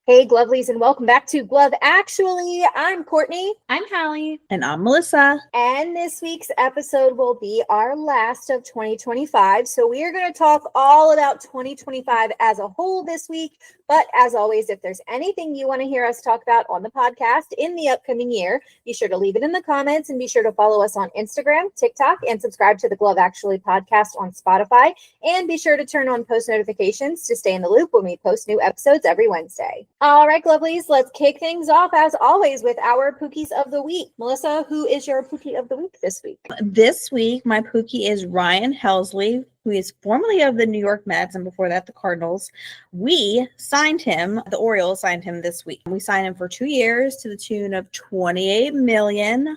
Hey, Glovelies, and welcome back to Glove Actually. I'm Courtney. I'm Hallie. And I'm Melissa. And this week's episode will be our last of 2025. So we are going to talk all about 2025 as a whole this week. But as always, if there's anything you want to hear us talk about on the podcast in the upcoming year, be sure to leave it in the comments and be sure to follow us on Instagram, TikTok, and subscribe to the Glove Actually podcast on Spotify. And be sure to turn on post notifications to stay in the loop when we post new episodes every Wednesday. All right, Lovelies, let's kick things off as always with our Pookies of the week. Melissa, who is your Pookie of the week this week? This week, my Pookie is Ryan Helsley, who is formerly of the New York Mets and before that the Cardinals. We signed him, the Orioles signed him this week. We signed him for 2 years to the tune of $28 million.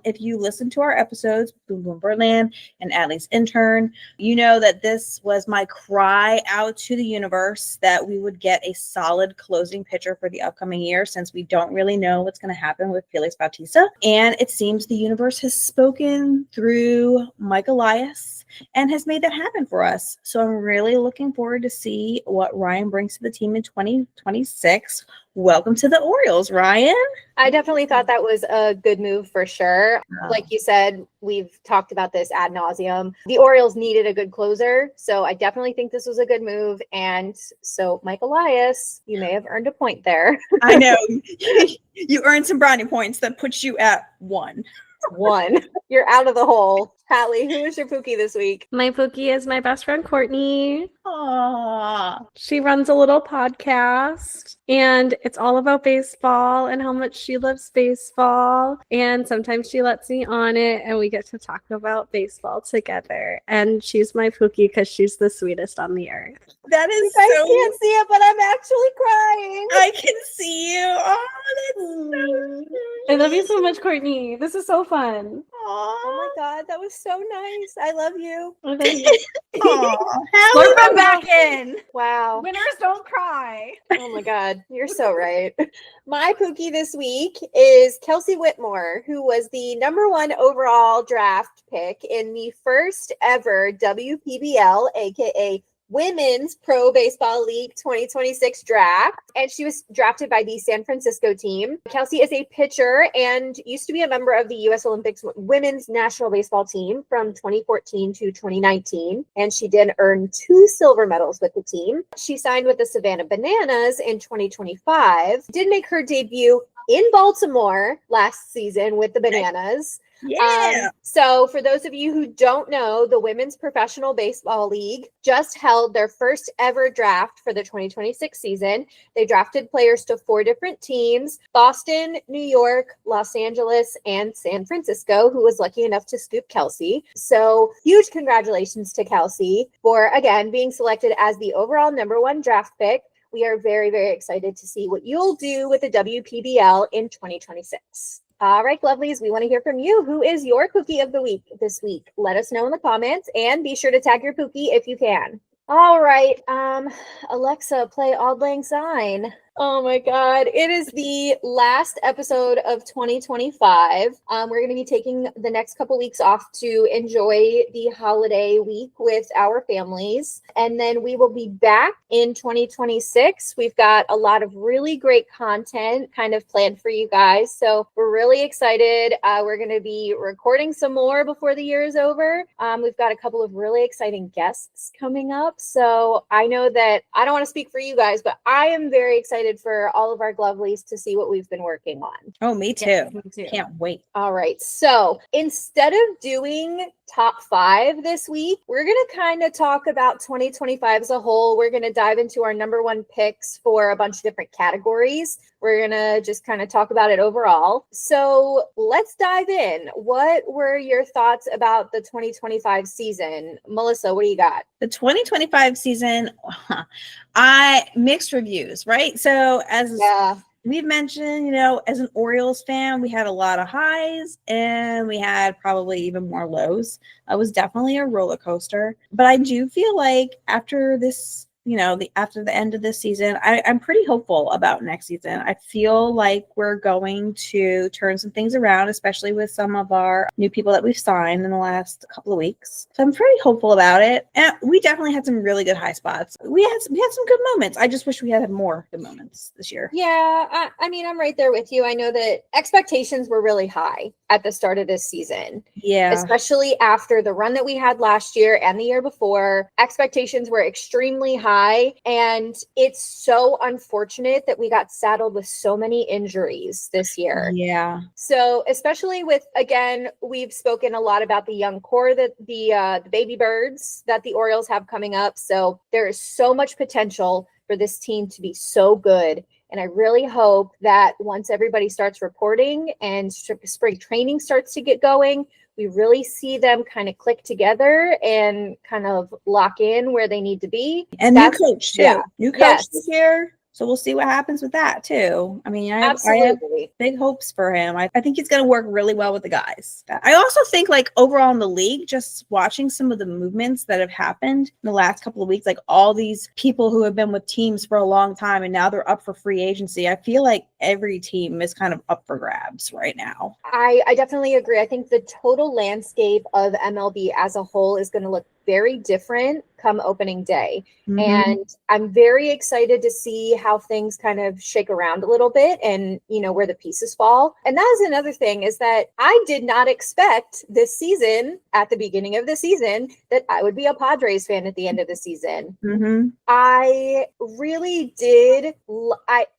If you listen to our episodes, Boom Boom Birdland and Adley's Intern, you know that this was my cry out to the universe that we would get a solid closing pitcher for the upcoming year, since we don't really know what's going to happen with Felix Bautista. And it seems the universe has spoken through Mike Elias and has made that happen for us. So I'm really looking forward to see what Ryan brings to the team in 2026. Welcome to the Orioles, Ryan. I definitely thought that was a good move for sure. Like you said, we've talked about this ad nauseum. The Orioles needed a good closer, so I definitely think this was a good move. And so, Mike Elias, you may have earned a point there. I know. You earned some brownie points that puts you at 1. You're out of the hole. Hallie, who is your Pookie this week? My Pookie is my best friend Courtney. Aww. She runs a little podcast and it's all about baseball and how much she loves baseball. And sometimes she lets me on it and we get to talk about baseball together. And she's my Pookie because she's the sweetest on the earth. That is You guys can't see it, but I'm actually crying. I can see you. Oh, that's so I love you so much, Courtney. This is so fun. Oh my God, that was so nice. I love you. I love you. Hallie, I'm back in. Wow. Winners don't cry. Oh my God, you're so right. My Pookie this week is Kelsey Whitmore, who was the #1 overall draft pick in the first ever WPBL, aka Women's Pro Baseball League 2026 draft, and she was drafted by the San Francisco team. Kelsey is a pitcher and used to be a member of the U.S. Olympics women's national baseball team from 2014 to 2019, and she did earn 2 silver medals with the team. She signed with the Savannah Bananas in 2025, did make her debut in Baltimore last season with the Bananas. Yeah. So for those of you who don't know, the Women's Professional Baseball League just held their first ever draft for the 2026 season. They drafted players to 4 different teams: Boston, New York, Los Angeles, and San Francisco, who was lucky enough to scoop Kelsey. So huge congratulations to Kelsey for, again, being selected as the overall #1 draft pick. We are very, very excited to see what you'll do with the WPBL in 2026. All right, Lovelies, we want to hear from you. Who is your Pookie of the week this week? Let us know in the comments and be sure to tag your Pookie if you can. All right, Alexa, play Auld Lang Syne. Oh my God. It is the last episode of 2025. We're going to be taking the next couple weeks off to enjoy the holiday week with our families. And then we will be back in 2026. We've got a lot of really great content kind of planned for you guys. So we're really excited. We're going to be recording some more before the year is over. We've got a couple of really exciting guests coming up. So I know that I don't want to speak for you guys, but I am very excited for all of our Glovelies to see what we've been working on. Oh, me too. Yes, me too. Can't wait. All right. So instead of doing top 5 this week, we're going to kind of talk about 2025 as a whole. We're going to dive into our #1 picks for a bunch of different categories. We're going to just kind of talk about it overall. So let's dive in. What were your thoughts about the 2025 season? Melissa, what do you got? The 2025 season, I mixed reviews, right? So as we've mentioned, as an Orioles fan, we had a lot of highs and we had probably even more lows. It was definitely a roller coaster. But I do feel like after this after the end of this season, I'm pretty hopeful about next season. I feel like we're going to turn some things around, especially with some of our new people that we've signed in the last couple of weeks. So I'm pretty hopeful about it. And we definitely had some really good high spots. We had some good moments. I just wish we had more good moments this year. Yeah, I mean, I'm right there with you. I know that expectations were really high at the start of this season. Yeah. Especially after the run that we had last year and the year before. Expectations were extremely high. And it's so unfortunate that we got saddled with so many injuries this year. Yeah. So especially with, again, we've spoken a lot about the young core, that the baby birds that the Orioles have coming up. So there is so much potential for this team to be so good. And I really hope that once everybody starts reporting and spring training starts to get going, we really see them kind of click together and kind of lock in where they need to be. And new coach too. Yeah. New coach Yes. this year. So we'll see what happens with that too. I mean, I have big hopes for him. I think he's going to work really well with the guys. I also think like overall in the league, just watching some of the movements that have happened in the last couple of weeks, like all these people who have been with teams for a long time and now they're up for free agency. I feel like every team is kind of up for grabs right now. I definitely agree. I think the total landscape of MLB as a whole is going to look very different come opening day. Mm-hmm. And I'm very excited to see how things kind of shake around a little bit and, where the pieces fall. And that is another thing, is that I did not expect this season, at the beginning of the season, that I would be a Padres fan at the end of the season. Mm-hmm. I really did.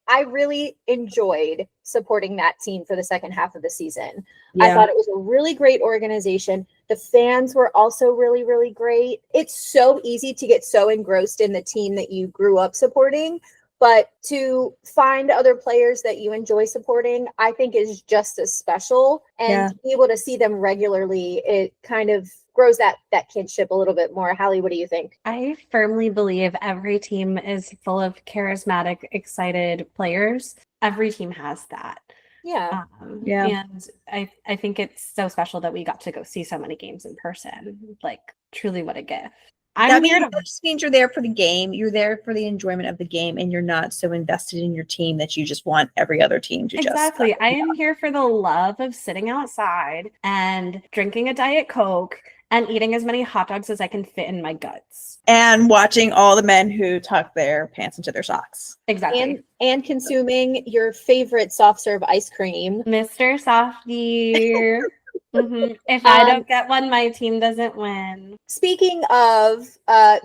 I really enjoyed supporting that team for the second half of the season. Yeah. I thought it was a really great organization. The fans were also really, really great. It's so easy to get so engrossed in the team that you grew up supporting, but to find other players that you enjoy supporting, I think is just as special. And to be able to see them regularly, it kind of grows that kinship a little bit more. Hallie, what do you think? I firmly believe every team is full of charismatic, excited players. Every team has that. Yeah. And I think it's so special that we got to go see so many games in person. Like, truly what a gift. That just means you're there for the game. You're there for the enjoyment of the game, and you're not so invested in your team that you just want every other team to Exactly. I am here for the love of sitting outside and drinking a Diet Coke and eating as many hot dogs as I can fit in my guts. And watching all the men who tuck their pants into their socks. Exactly. And consuming your favorite soft serve ice cream. Mr. Softy. Mm-hmm. If I don't get one, my team doesn't win. Speaking of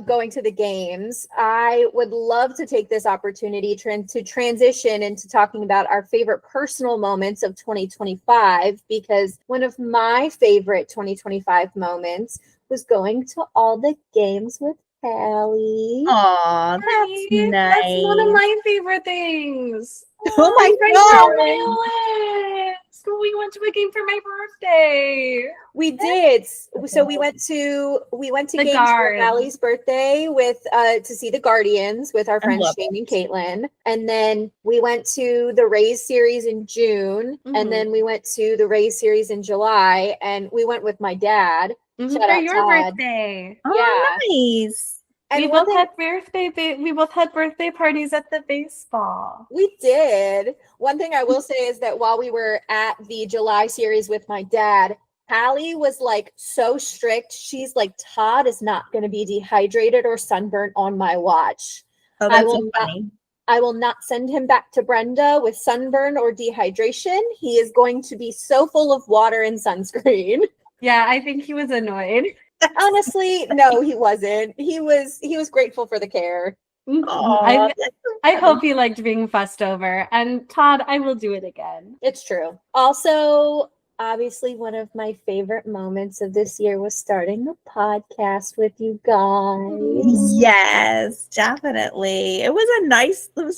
going to the games, I would love to take this opportunity to transition into talking about our favorite personal moments of 2025, because one of my favorite 2025 moments was going to all the games with Hallie. Aw, that's nice. That's one of my favorite things. Oh my God. We went to a game for my birthday. We did. So we went to games for Hallie's birthday with to see the Guardians with our friends Shane and Caitlin. And then we went to the Rays series in June. Mm-hmm. And then we went to the Rays series in July. And we went with my dad. Mm-hmm. For your birthday. Oh, nice. And we both had birthday parties at the baseball. We did. One thing I will say is that while we were at the July series with my dad, Hallie was like so strict. She's like, Todd is not going to be dehydrated or sunburnt on my watch. Oh, that's so funny. I will not send him back to Brenda with sunburn or dehydration. He is going to be so full of water and sunscreen. Yeah, I think he was annoyed. Honestly, no, he wasn't. He was grateful for the care. I hope he liked being fussed over. And Todd, I will do it again. It's true. Also, obviously, one of my favorite moments of this year was starting a podcast with you guys. Yes, definitely. It was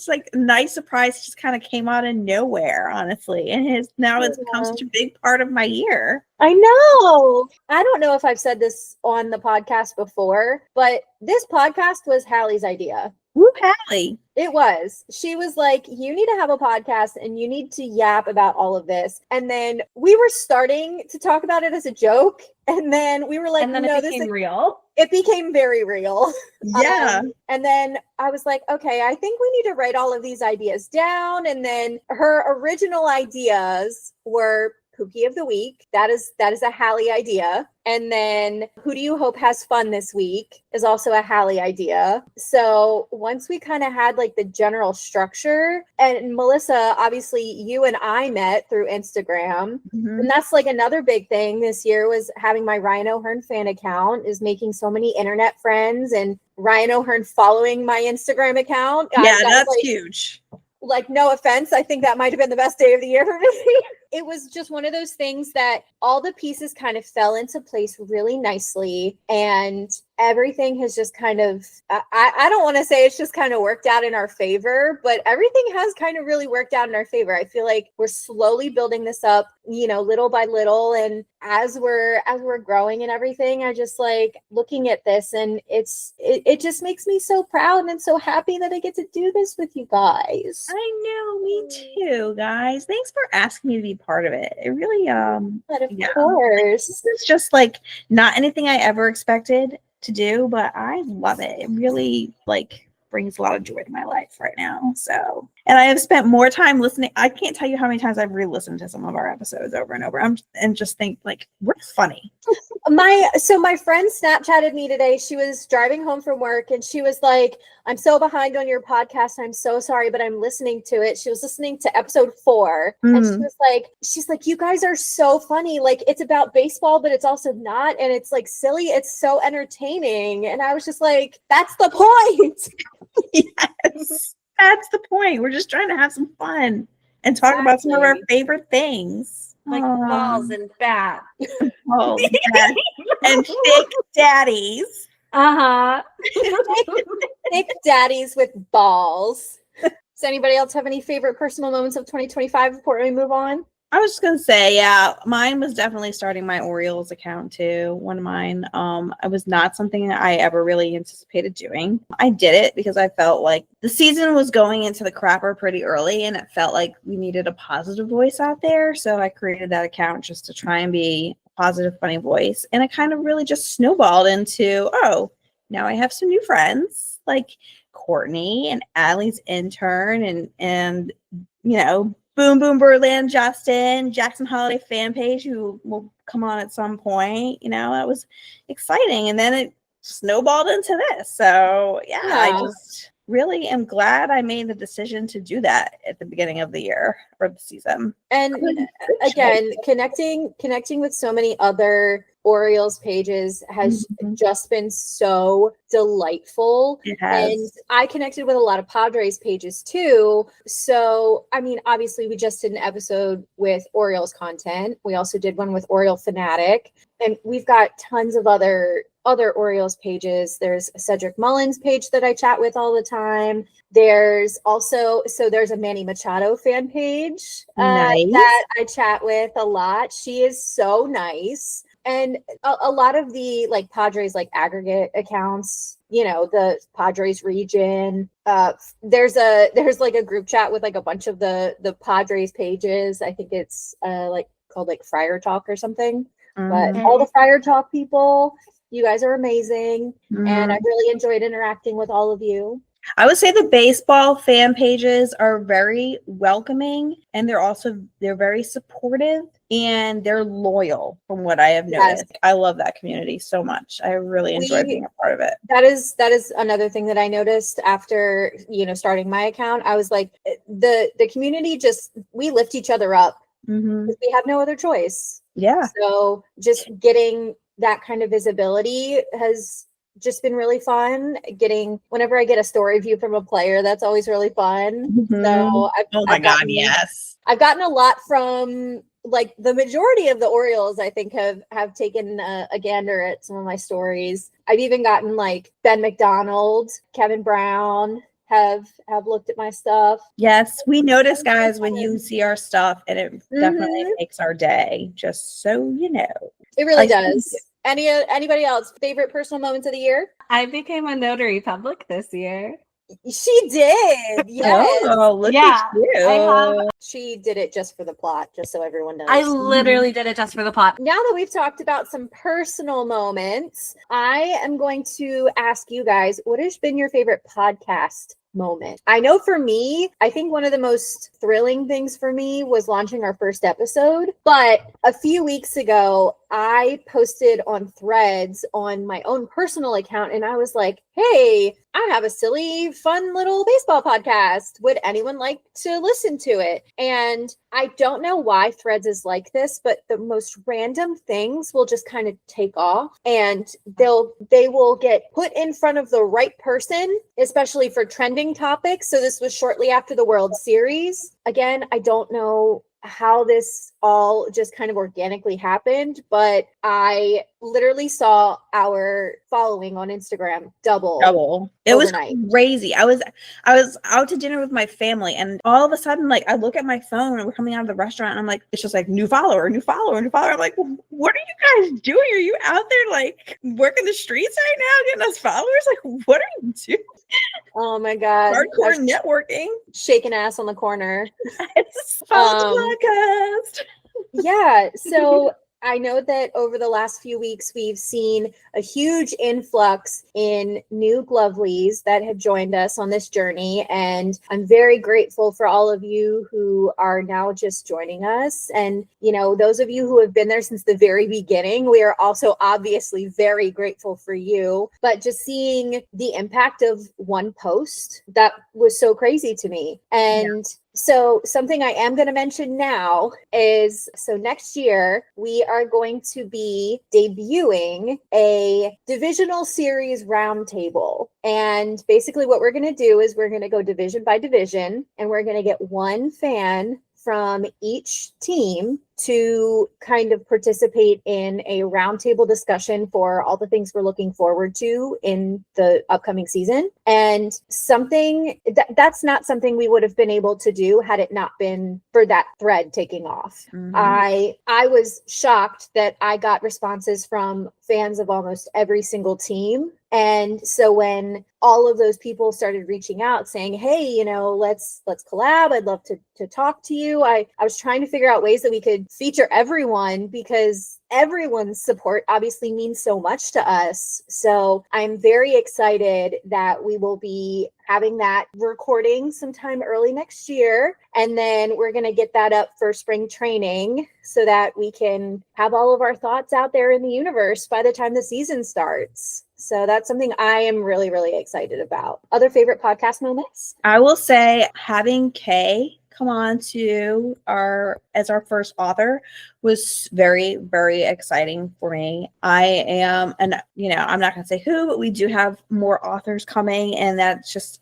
like a nice surprise. It just kind of came out of nowhere, honestly. And it's become such a big part of my year. I know. I don't know if I've said this on the podcast before, but this podcast was Hallie's idea. Woo, Hallie. It was. She was like, you need to have a podcast and you need to yap about all of this. And then we were starting to talk about it as a joke. And then we were like, And then no, it became real. it became very real. Yeah. And then I was like, okay, I think we need to write all of these ideas down. And then her original ideas were Pookie of the Week. That is a Hallie idea. And then Who Do You Hope Has Fun This Week is also a Hallie idea. So once we kind of had like the general structure, and Melissa, obviously you and I met through Instagram. Mhm. And that's like another big thing this year was having my Ryan O'Hearn fan account, is making so many internet friends, and Ryan O'Hearn following my Instagram account. Yeah, that's huge. Like, no offense, I think that might have been the best day of the year for me. It was just one of those things that all the pieces kind of fell into place really nicely, and everything has just kind of, I don't want to say it's just kind of worked out in our favor, but everything has kind of really worked out in our favor. I feel like we're slowly building this up, little by little. And as we're growing and everything, I just like looking at this, and it just makes me so proud and so happy that I get to do this with you guys. I know, me too, guys. Thanks for asking me to be part of it. It really, But of yeah. course. This is just like not anything I ever expected to do, but I love it. It really like brings a lot of joy to my life right now. So, and I have spent more time listening. I can't tell you how many times I've re-listened to some of our episodes over and over. And just think like we're funny. My friend Snapchatted me today. She was driving home from work and she was like, I'm so behind on your podcast. I'm so sorry, but I'm listening to it. She was listening to episode 4 and she's like, you guys are so funny. Like, it's about baseball, but it's also not. And it's like silly. It's so entertaining. And I was just like, that's the point. Yes, that's the point. We're just trying to have some fun and talk about some of our favorite things. Like balls and bats. Oh, yeah. And fake daddies. Uh-huh. Thick daddies with balls. Does anybody else have any favorite personal moments of 2025 before we move on? I was just gonna say, yeah, mine was definitely starting my Orioles account too. One of mine, it was not something that I ever really anticipated doing. I did it because I felt like the season was going into the crapper pretty early, and it felt like we needed a positive voice out there. So I created that account just to try and be a positive, funny voice, and it kind of really just snowballed into, oh, now I have some new friends like Courtney and Allie's intern, and Boom Boom Berlin, Justin, Jackson Holiday fan page, who will come on at some point. That was exciting. And then it snowballed into this. So, yeah, I just really am glad I made the decision to do that at the beginning of the year or the season. And again, connecting with so many other Orioles pages has just been so delightful. It has. And I connected with a lot of Padres pages too. So, I mean, obviously we just did an episode with Orioles content. We also did one with Oriole Fanatic, and we've got tons of other Orioles pages. There's a Cedric Mullins page that I chat with all the time. There's also, there's a Manny Machado fan page that I chat with a lot. She is so nice. And a lot of the like Padres like aggregate accounts, the Padres region. There's like a group chat with like a bunch of the Padres pages. I think it's like called like Friar Talk or something. But all the Friar Talk people, you guys are amazing. And I really enjoyed interacting with all of you. I would say the baseball fan pages are very welcoming, and they're very supportive, and they're loyal from what I have noticed. Yes. I love that community so much. I really enjoyed being a part of it. That is another thing that I noticed after, starting my account. I was like, the community we lift each other up because we have no other choice. Yeah. So just getting that kind of visibility has just been really fun. Whenever I get a story view from a player, that's always really fun. So yes. I've gotten a lot from like the majority of the Orioles. I think have taken a gander at some of my stories. I've even gotten like Ben McDonald, Kevin Brown have looked at my stuff. Yes, we notice, guys, when you see our stuff, and it definitely makes our day, just so you know. It really does. Anybody else favorite personal moments of the year? I became a notary public this year. She did. Yes. Oh, look Yeah, at you. I have. She did it just for the plot, just so everyone knows. I literally did it just for the plot. Now that we've talked about some personal moments, I am going to ask you guys, what has been your favorite podcast moment? I know for me, I think one of the most thrilling things for me was launching our first episode. But a few weeks ago, I posted on Threads on my own personal account, and I was like, hey, I have a silly, fun little baseball podcast. Would anyone like to listen to it? And I don't know why Threads is like this, but the most random things will just kind of take off, and they will get put in front of the right person, especially for trending topics. So this was shortly after the World Series. Again, I don't know how this all just kind of organically happened, but I literally saw our following on Instagram double. It overnight. was crazy. I was out to dinner with my family, and all of a sudden, like, I look at my phone and we're coming out of the restaurant, and I'm like, it's just like new follower. I'm like, what are you guys doing? Are you out there like working the streets right now, getting us followers? Like, what are you doing? Oh my God. Hardcore networking. Shaking ass on the corner. It's podcast. Yeah. So I know that over the last few weeks, we've seen a huge influx in new Glovelies that have joined us on this journey. And I'm very grateful for all of you who are now just joining us. And, you know, those of you who have been there since the very beginning, we are also obviously very grateful for you. But just seeing the impact of one post, that was so crazy to me. And so something I am going to mention now is, so next year we are going to be debuting a divisional series roundtable. And basically what we're going to do is we're going to go division by division, and we're going to get one fan from each team to kind of participate in a roundtable discussion for all the things we're looking forward to in the upcoming season. And something that's not something we would have been able to do had it not been for that thread taking off. Mhm. I was shocked that I got responses from fans of almost every single team. And so when all of those people started reaching out saying, hey, you know, let's collab. I'd love to talk to you. I was trying to figure out ways that we could feature everyone, because everyone's support obviously means so much to us. So I'm very excited that we will be having that recording sometime early next year. And then we're going to get that up for spring training so that we can have all of our thoughts out there in the universe by the time the season starts. So that's something I am really, really excited about. Other favorite podcast moments? I will say having Kay come on to as our first author was very, very exciting for me. I am, and you know, I'm not going to say who, but we do have more authors coming, and that's just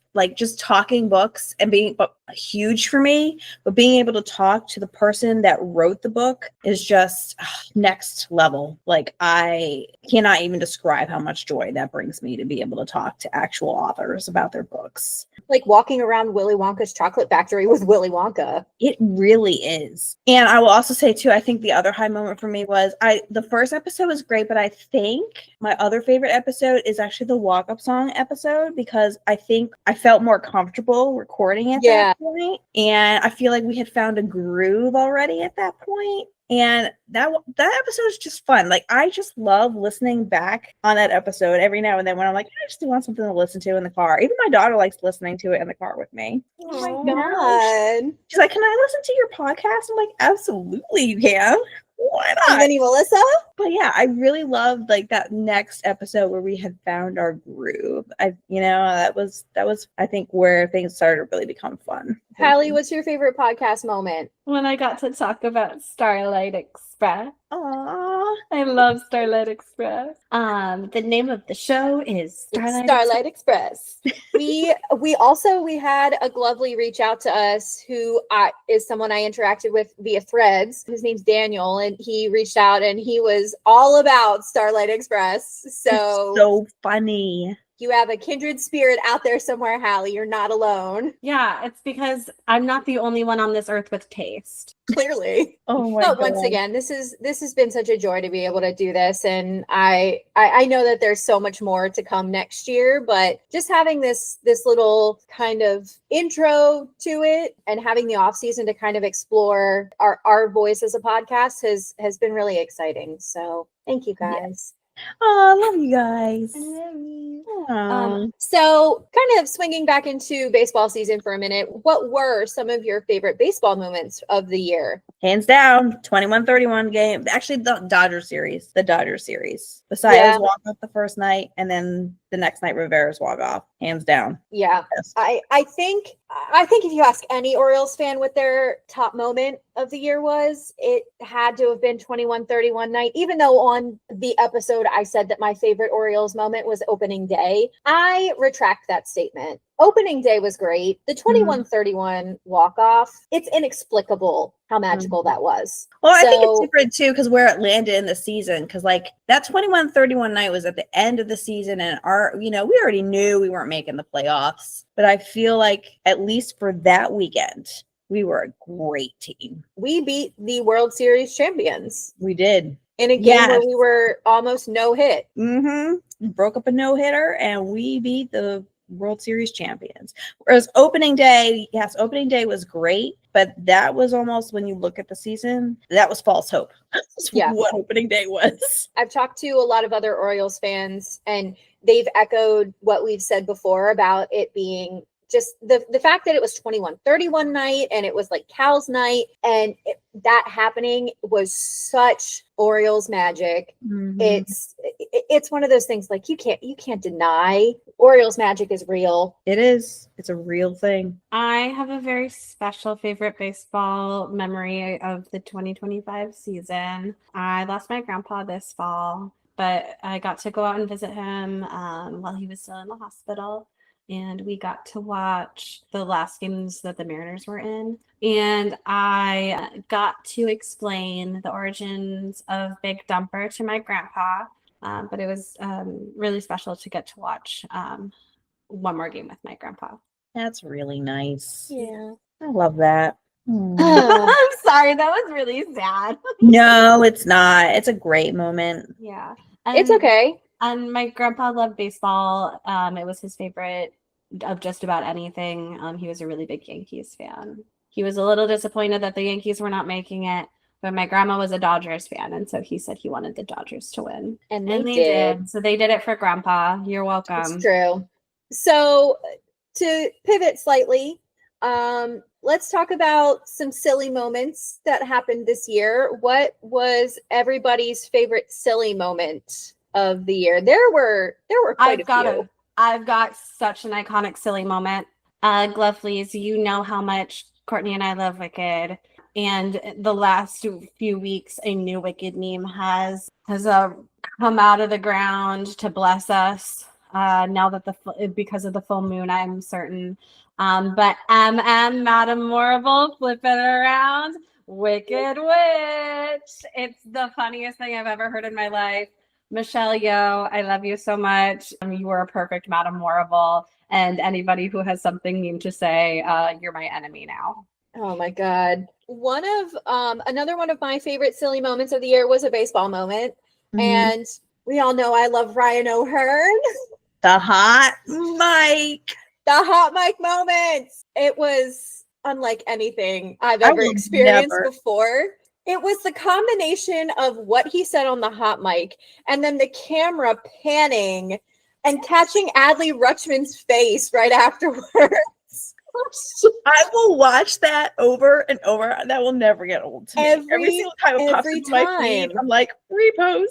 talking books and being huge for me, but being able to talk to the person that wrote the book is just next level. Like, I cannot even describe how much joy that brings me to be able to talk to actual authors about their books. Like walking around Willy Wonka's chocolate factory with Willy Wonka. It really is. And I will also say too, I think the other high moment for me was the first episode was great, but I think my other favorite episode is actually the walk-up song episode, because I think I felt more comfortable recording at that point. And I feel like we had found a groove already at that point. And that episode is just fun. Like, I just love listening back on that episode every now and then when I'm like, I just want something to listen to in the car. Even my daughter likes listening to it in the car with me. Oh my God. She's like, can I listen to your podcast? I'm like, absolutely you can. Why not? And then Melissa? But yeah, I really loved like that next episode where we had found our groove. That was I think where things started to really become fun. Hallie, what's your favorite podcast moment? When I got to talk about Starlight Express. Aww. I love Starlight Express. The name of the show is Starlight Express. We had a Glovely reach out to us who is someone I interacted with via Threads. His name's Daniel, and he reached out and he was all about Starlight Express. So so funny. You have a kindred spirit out there somewhere, Hallie. You're not alone. Yeah, it's because I'm not the only one on this earth with taste. Clearly. Oh my But god. once again, this has been such a joy to be able to do this, and I know that there's so much more to come next year, but just having this little kind of intro to it and having the off season to kind of explore our voice as a podcast has been really exciting. So thank you guys. Oh, I love you guys. I love you. Aw. So kind of swinging back into baseball season for a minute, what were some of your favorite baseball moments of the year? Hands down, 21-31 game. Actually, the Dodger series. The Sios walk off the first night, and then the next night Rivera's walk off. Hands down. Yeah. Yes. I think if you ask any Orioles fan what their top moment of the year was, it had to have been 21-31 night. Even though on the episode I said that my favorite Orioles moment was opening day, I retract that statement. Opening day was great. The 21-31 walk-off, it's inexplicable how magical that was. Well, I think it's different too because where it landed in the season. Because like that 21-31 night was at the end of the season, and we already knew we weren't making the playoffs. But I feel like at least for that weekend, we were a great team. We beat the World Series champions. We did. In a game where we were almost no hit. Broke up a no-hitter, and we beat the World Series champions. Whereas opening day was great, but that was almost, when you look at the season, that was false hope. That's what opening day was. I've talked to a lot of other Orioles fans, and they've echoed what we've said before about it being just the fact that it was 21-31 night and it was like Cal's night, and that happening was such Orioles magic. It's one of those things like you can't deny Orioles magic is real. It is. It's a real thing. I have a very special favorite baseball memory of the 2025 season. I lost my grandpa this fall, but I got to go out and visit him while he was still in the hospital. And we got to watch the last games that the Mariners were in. And I got to explain the origins of Big Dumper to my grandpa. But it was really special to get to watch one more game with my grandpa. That's really nice. Yeah. I love that. I'm sorry, that was really sad. No, it's not. It's a great moment. Yeah. It's okay. And my grandpa loved baseball. It was his favorite of just about anything. He was a really big Yankees fan. He was a little disappointed that the Yankees were not making it, but my grandma was a Dodgers fan, and so he said he wanted the Dodgers to win. And they did. So they did it for Grandpa. You're welcome. It's true. So to pivot slightly, let's talk about some silly moments that happened this year. What was everybody's favorite silly moment of the year? There were quite a few. I've got such an iconic silly moment. Gloveleys, you know how much Courtney and I love Wicked. And the last few weeks, a new Wicked meme has come out of the ground to bless us. Now that because of the full moon, I'm certain. But Madame Morrible, flip it around. Wicked Witch. It's the funniest thing I've ever heard in my life. Michelle Yeoh, I love you so much. You are a perfect Madame Morrible. And anybody who has something mean to say, you're my enemy now. Oh my God. Another one of my favorite silly moments of the year was a baseball moment. And we all know I love Ryan O'Hearn. The hot mic. The hot mic moments. It was unlike anything I've ever experienced before. It was the combination of what he said on the hot mic and then the camera panning and catching Adley Rutschman's face right afterwards. I will watch that over and over. That will never get old to me. Every single time it pops into my feed, I'm like, repost.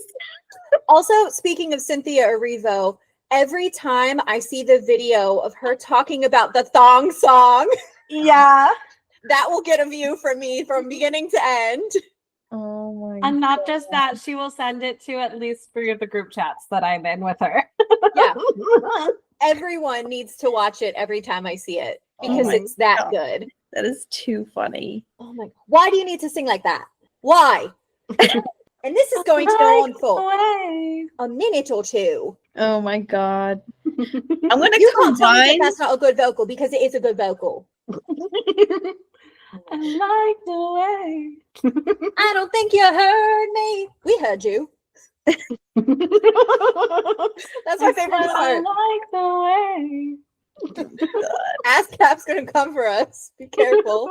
Also, speaking of Cynthia Erivo, every time I see the video of her talking about the thong song, that will get a view from me from beginning to end. Oh my God. And not just that, she will send it to at least 3 of the group chats that I'm in with her. Yeah. Everyone needs to watch it every time I see it because it's that good. That is too funny. Oh my God. Why do you need to sing like that? Why? And this is going to go on for Away. a minute or two. Oh my god. I'm gonna You can't tell me that combine. that's not a good vocal because it is a good vocal. I like the way. I don't think you heard me. We heard you. That's my favorite I part. like the way. ASCAP's gonna come for us. Be careful.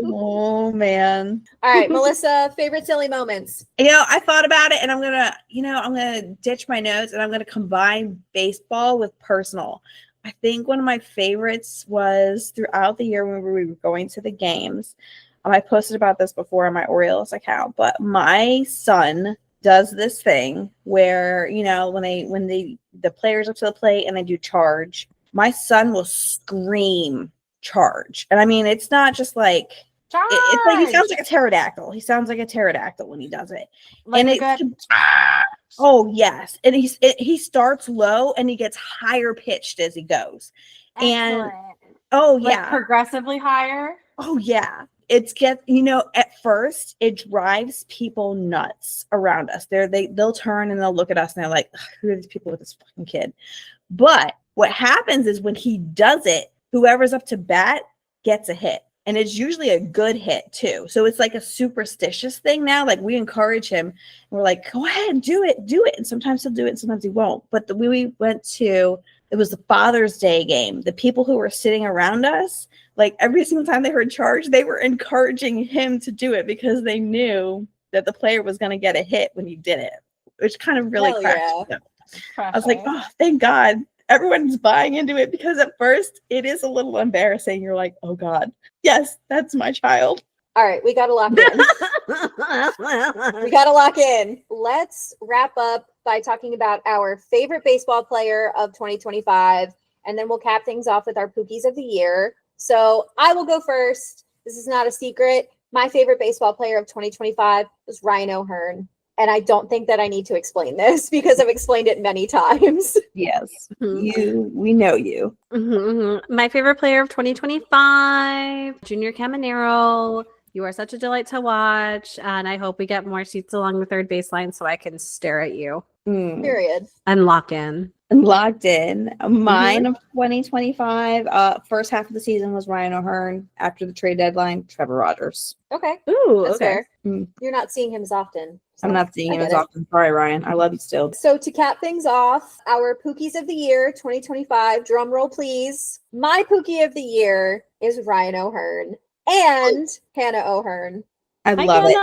Oh man. All right, Melissa, favorite silly moments. I thought about it and I'm gonna ditch my notes and I'm gonna combine baseball with personal. I think one of my favorites was throughout the year when we were going to the games. I posted about this before on my Orioles account, but my son does this thing where, when the players up to the plate and they do charge, my son will scream charge. And I mean, it's not just like it's like he sounds like a pterodactyl. He sounds like a pterodactyl when he does it. Like And oh yes. And he starts low and he gets higher pitched as he goes. Excellent. And oh Like yeah. progressively higher. Oh yeah. At first it drives people nuts around us. They'll turn and they'll look at us and they're like, who are these people with this fucking kid? But what happens is when he does it, whoever's up to bat gets a hit. And it's usually a good hit too. So it's like a superstitious thing now. Like we encourage him. And we're like, go ahead, do it. And sometimes he'll do it and sometimes he won't. But we went to, it was the Father's Day game. The people who were sitting around us, like every single time they heard charge, they were encouraging him to do it because they knew that the player was going to get a hit when he did it, which kind of really cracked me up. I was like, oh, thank God. Everyone's buying into it because at first it is a little embarrassing. You're like, oh God, yes, that's my child. All right, we got to lock in. Let's wrap up by talking about our favorite baseball player of 2025, and then we'll cap things off with our Pookies of the year. So I will go first. This is not a secret. My favorite baseball player of 2025 was Ryan O'Hearn. And I don't think that I need to explain this because I've explained it many times. Yes, we know you. My favorite player of 2025, Junior Caminero. You are such a delight to watch, and I hope we get more seats along the third baseline so I can stare at you. Period. And lock in. Locked in. Mine of 2025, first half of the season was Ryan O'Hearn. After the trade deadline, Trevor Rogers. Okay. Ooh, That's fair. Mm. You're not seeing him as often. So I'm not seeing him as often. Sorry, Ryan. I love you still. So to cap things off, our Pookies of the Year 2025, drum roll please. My Pookie of the Year is Ryan O'Hearn and Hannah O'Hearn. I love it.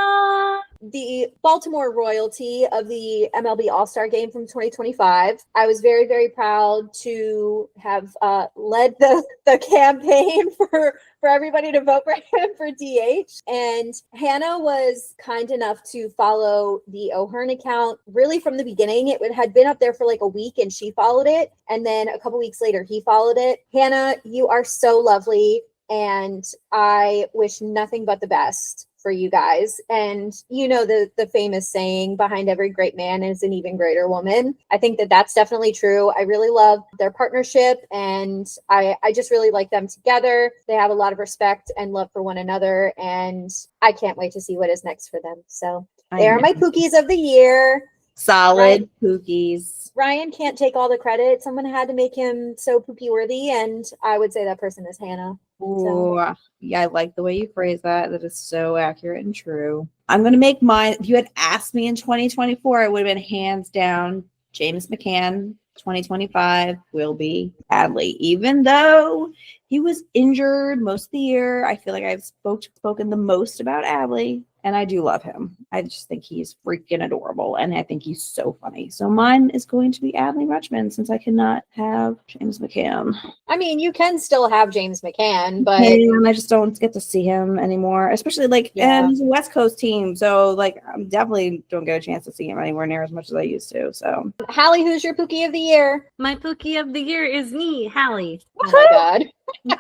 The Baltimore royalty of the MLB All-Star Game from 2025. I was very, very proud to have led the campaign for everybody to vote for him for DH. And Hannah was kind enough to follow the O'Hearn account really from the beginning. It had been up there for like a week and she followed it. And then a couple weeks later, he followed it. Hannah, you are so lovely. And I wish nothing but the best for you guys. And the famous saying, behind every great man is an even greater woman. I think that that's definitely true. I really love their partnership and I just really like them together. They have a lot of respect and love for one another and I can't wait to see what is next for them. So they are my Pookies of the year. Solid Pookies. Ryan can't take all the credit. Someone had to make him so Pookie worthy and I would say that person is Hannah. Ooh, yeah, I like the way you phrase that. That is so accurate and true. I'm going to make mine. If you had asked me in 2024, it would have been hands down James McCann. 2025 will be Adley. Even though he was injured most of the year, I feel like I've spoken the most about Adley. And I do love him. I just think he's freaking adorable. And I think he's so funny. So mine is going to be Adley Rutschman since I cannot have James McCann. I mean, you can still have James McCann, but I just don't get to see him anymore. Especially and he's a West Coast team. So I definitely don't get a chance to see him anywhere near as much as I used to. So Hallie, who's your Pookie of the Year? My Pookie of the Year is me, Hallie. Oh my God.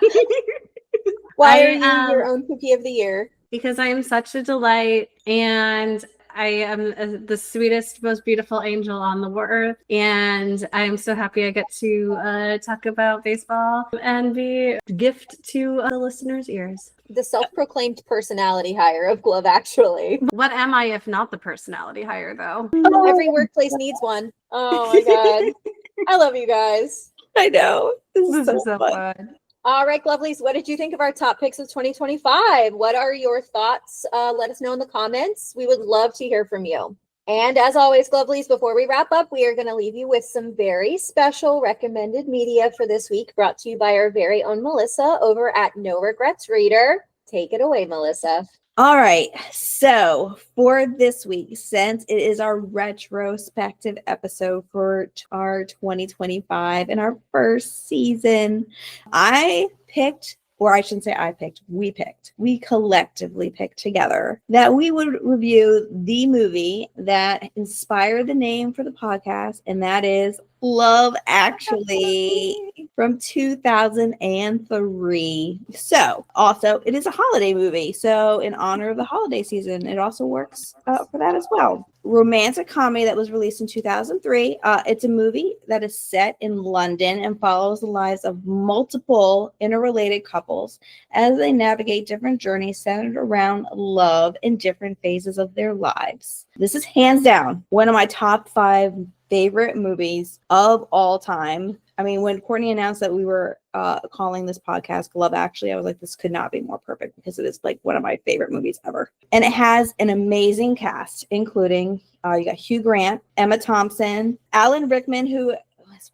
Why are you your own Pookie of the Year? Because I am such a delight and I am the sweetest, most beautiful angel on the earth. And I am so happy I get to talk about baseball and be a gift to the listeners' ears. The self-proclaimed personality hire of Love Actually. What am I if not the personality hire, though? Every workplace needs one. Oh my god. I love you guys. I know. This This is so is so fun. fun. All right, Lovelies, what did you think of our top picks of 2025? What are your thoughts? Let us know in the comments. We would love to hear from you. And as always, Lovelies, before we wrap up, we are going to leave you with some very special recommended media for this week, brought to you by our very own Melissa over at No Regrets Reader. Take it away, Melissa. All right. So for this week, since it is our retrospective episode for our 2025 and our first season, we collectively picked together that we would review the movie that inspired the name for the podcast, and that is Love Actually from 2003. So also it is a holiday movie. So in honor of the holiday season, it also works for that as well. Romantic comedy that was released in 2003. It's a movie that is set in London and follows the lives of multiple interrelated couples as they navigate different journeys centered around love in different phases of their lives. This is hands down one of my top 5 favorite movies of all time. I mean, when Courtney announced that we were calling this podcast Love Actually, I was like, this could not be more perfect because it is like one of my favorite movies ever. And it has an amazing cast, including you got Hugh Grant, Emma Thompson, Alan Rickman, who is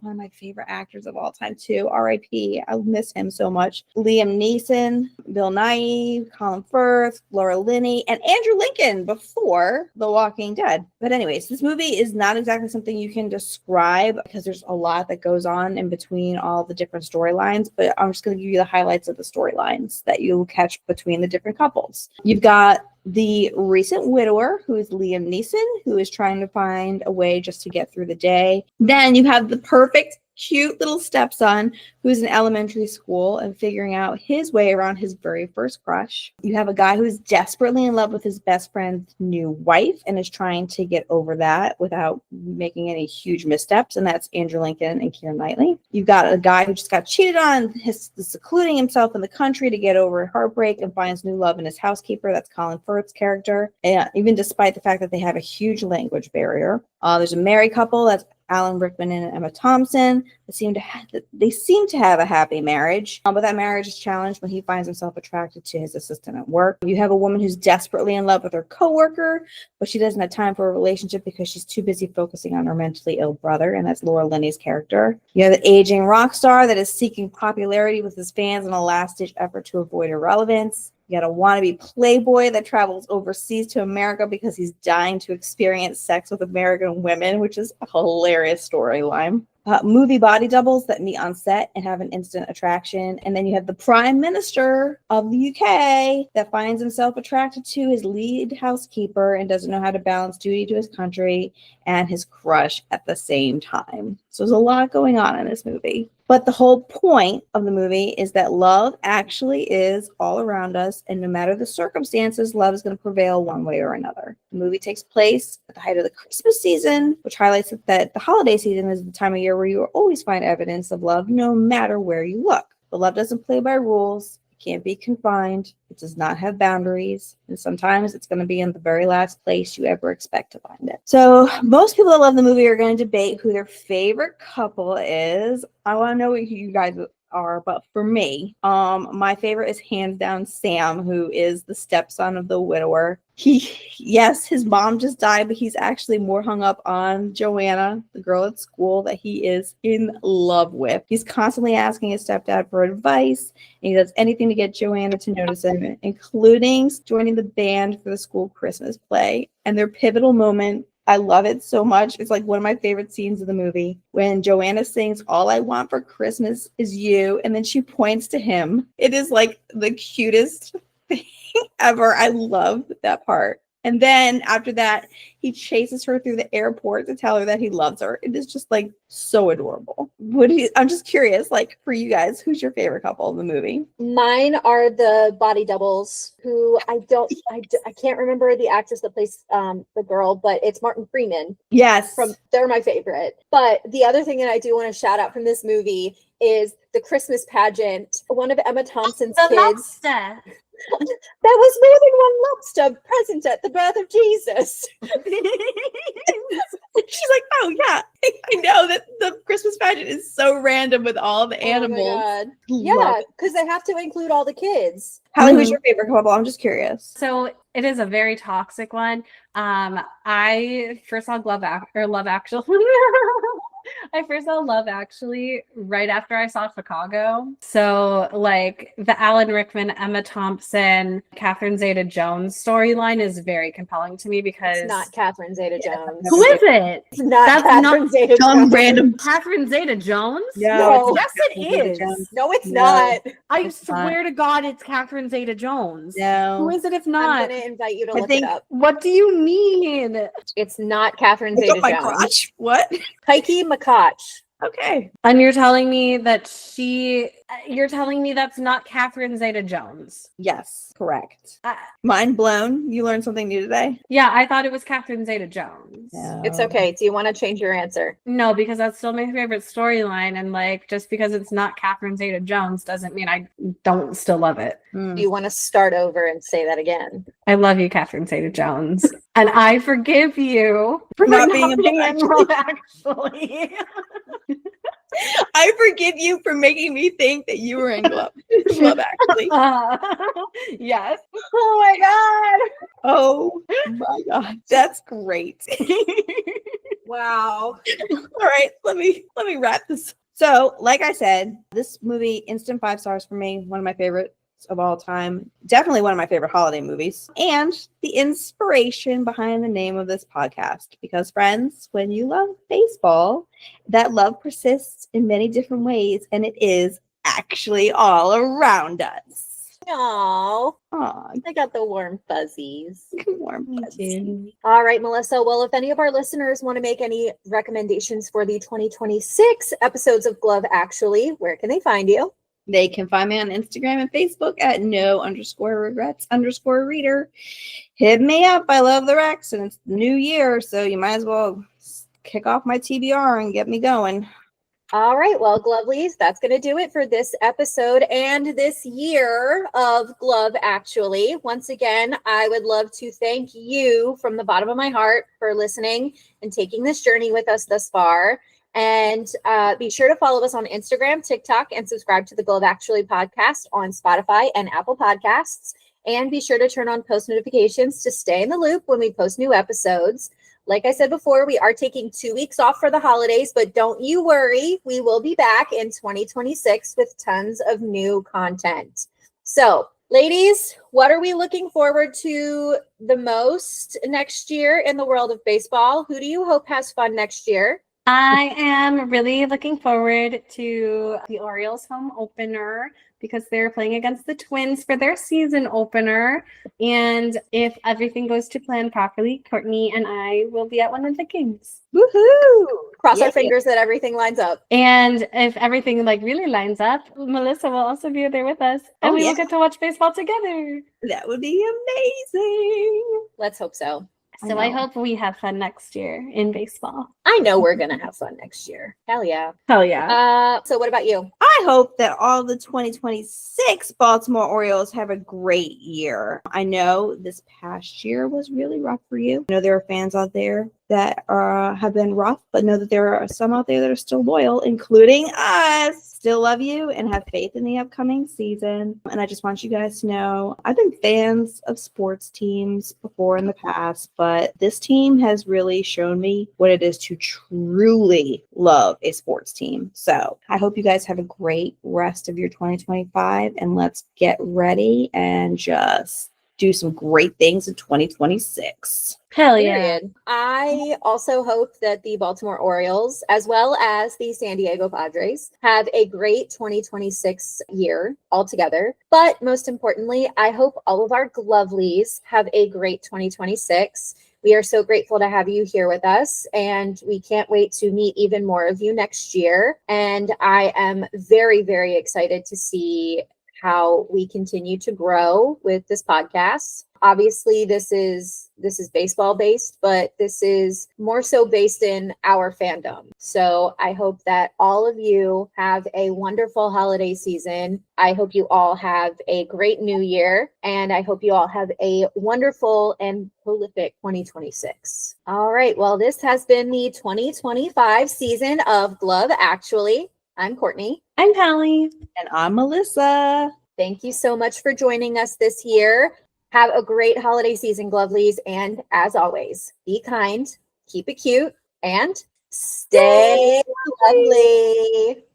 one of my favorite actors of all time too. R.I.P. I miss him so much. Liam Neeson, Bill Nighy, Colin Firth, Laura Linney, and Andrew Lincoln before The Walking Dead. But anyways, this movie is not exactly something you can describe because there's a lot that goes on in between all the different storylines, but I'm just going to give you the highlights of the storylines that you'll catch between the different couples. You've got the recent widower, who is Liam Neeson, who is trying to find a way just to get through the day. Then you have the perfect, cute little stepson who's in elementary school and figuring out his way around his very first crush. You have a guy who's desperately in love with his best friend's new wife and is trying to get over that without making any huge missteps, and that's Andrew Lincoln and Keira Knightley. You've got a guy who just got cheated on, is secluding himself in the country to get over heartbreak and finds new love in his housekeeper. That's Colin Firth's character, and even despite the fact that they have a huge language barrier. There's a married couple, that's Alan Rickman and Emma Thompson. They seem to have a happy marriage, but that marriage is challenged when he finds himself attracted to his assistant at work. You have a woman who's desperately in love with her coworker, but she doesn't have time for a relationship because she's too busy focusing on her mentally ill brother, and that's Laura Linney's character. You have the aging rock star that is seeking popularity with his fans in a last-ditch effort to avoid irrelevance. You got a wannabe playboy that travels overseas to America because he's dying to experience sex with American women, which is a hilarious storyline. Movie body doubles that meet on set and have an instant attraction. And then you have the Prime Minister of the UK that finds himself attracted to his lead housekeeper and doesn't know how to balance duty to his country and his crush at the same time. So there's a lot going on in this movie. But the whole point of the movie is that love actually is all around us, and no matter the circumstances, love is going to prevail one way or another. The movie takes place at the height of the Christmas season, which highlights that the holiday season is the time of year where you will always find evidence of love, no matter where you look. But love doesn't play by rules. Can't be confined. It does not have boundaries. And sometimes it's going to be in the very last place you ever expect to find it. So most people that love the movie are going to debate who their favorite couple is. I want to know who you guys are, but for me, my favorite is hands down Sam, who is the stepson of the widower. Yes, his mom just died, but he's actually more hung up on Joanna, the girl at school that he is in love with. He's constantly asking his stepdad for advice, and he does anything to get Joanna to notice him, including joining the band for the school Christmas play. And their pivotal moment, I love it so much. It's like one of my favorite scenes of the movie when Joanna sings, "All I want for Christmas is you," and then she points to him. It is like the cutest thing ever. I love that part. And then after that, he chases her through the airport to tell her that he loves her. It is just like so adorable. I'm just curious, like for you guys, who's your favorite couple in the movie? Mine are the body doubles, who I can't remember the actress that plays the girl, but it's Martin Freeman. Yes. They're my favorite. But the other thing that I do want to shout out from this movie is the Christmas pageant. One of Emma Thompson's kids. That was more than one lump stub present at the birth of Jesus. She's like, oh yeah, I know that the Christmas pageant is so random with all the animals. Oh my God. Love Yeah, it. because they have to include all the kids. Hallie, who's your favorite couple? I'm just curious. So it is a very toxic one. I first saw Love Actually. I first saw Love Actually right after I saw Chicago. So like the Alan Rickman, Emma Thompson, Catherine Zeta-Jones storyline is very compelling to me because It's not Catherine Zeta-Jones. who is it? It's not That's Catherine not Zeta-Jones. Some random. Catherine Zeta-Jones? No. Yes, it is. No, it's No. not. I It's not. swear to God, it's Catherine Zeta-Jones. No. Who is it if I'm not? going to invite you to I look think- it up. What do you mean? It's not Catherine Look up my Zeta-Jones. crotch. What? Heike Makach. Okay. And you're telling me that you're telling me that's not Catherine Zeta-Jones. Yes, correct. Uh, Mind blown. You learned something new today. Yeah, I thought it was Catherine Zeta-Jones. No. It's okay. Do you want to change your answer? No, because that's still my favorite storyline. And like, just because it's not Catherine Zeta-Jones doesn't mean I don't still love it. Mm. Do you want to start over and say that again? I love you, Catherine Zeta-Jones. And I forgive you For not being in Love Actually. I forgive you for making me think that you were in Love Actually. Yes. Oh my God. Oh my God, that's great. Wow. All right, let me wrap this. So, like I said, this movie, instant 5 stars for me. One of my favorites of all time. Definitely one of my favorite holiday movies. And the inspiration behind the name of this podcast. Because, friends, when you love baseball, that love persists in many different ways, and it is actually all around us. Aw, Aw, I got the warm fuzzies. warm fuzzy. All right, Melissa. Well, if any of our listeners want to make any recommendations for the 2026 episodes of Glove Actually, where can they find you? They can find me on Instagram and Facebook at no_regrets_reader. Hit me up. I love the Rex, and it's the new year, so you might as well kick off my TBR and get me going. All right. Well, Glovelies, that's going to do it for this episode and this year of Glove Actually. Once again, I would love to thank you from the bottom of my heart for listening and taking this journey with us thus far. And be sure to follow us on Instagram, TikTok, and subscribe to the Glove Actually podcast on Spotify and Apple Podcasts. And be sure to turn on post notifications to stay in the loop when we post new episodes. Like I said before, we are taking 2 weeks off for the holidays, but don't you worry. We will be back in 2026 with tons of new content. So, ladies, what are we looking forward to the most next year in the world of baseball? Who do you hope has fun next year? I am really looking forward to the Orioles home opener because they're playing against the Twins for their season opener. And if everything goes to plan properly, Courtney and I will be at one of the games. Woohoo! Cross Yeah. our fingers that everything lines up. And if everything like really lines up, Melissa will also be there with us. And Oh, we yeah. will get to watch baseball together. That would be amazing. Let's hope so. So I know. hope we have fun next year in baseball. I know we're going to have fun next year. Hell yeah. Hell yeah. So what about you? I hope that all the 2026 Baltimore Orioles have a great year. I know this past year was really rough for you. I know there are fans out there that have been rough, but know that there are some out there that are still loyal, including us. Still love you and have faith in the upcoming season. And I just want you guys to know I've been fans of sports teams before in the past, but this team has really shown me what it is to truly love a sports team. So I hope you guys have a great rest of your 2025, and let's get ready and just do some great things in 2026. Hell yeah. Period. I also hope that the Baltimore Orioles, as well as the San Diego Padres, have a great 2026 year altogether. But most importantly, I hope all of our Glovelies have a great 2026. We are so grateful to have you here with us, and we can't wait to meet even more of you next year. And I am very, very excited to see how we continue to grow with this podcast. Obviously, this is baseball based, but this is more so based in our fandom. So I hope that all of you have a wonderful holiday season. I hope you all have a great new year, and I hope you all have a wonderful and prolific 2026. All right. Well, this has been the 2025 season of Glove Actually. I'm Courtney. I'm Hallie. And I'm Melissa. Thank you so much for joining us this year. Have a great holiday season, Glovelies. And as always, be kind, keep it cute, and stay lovely.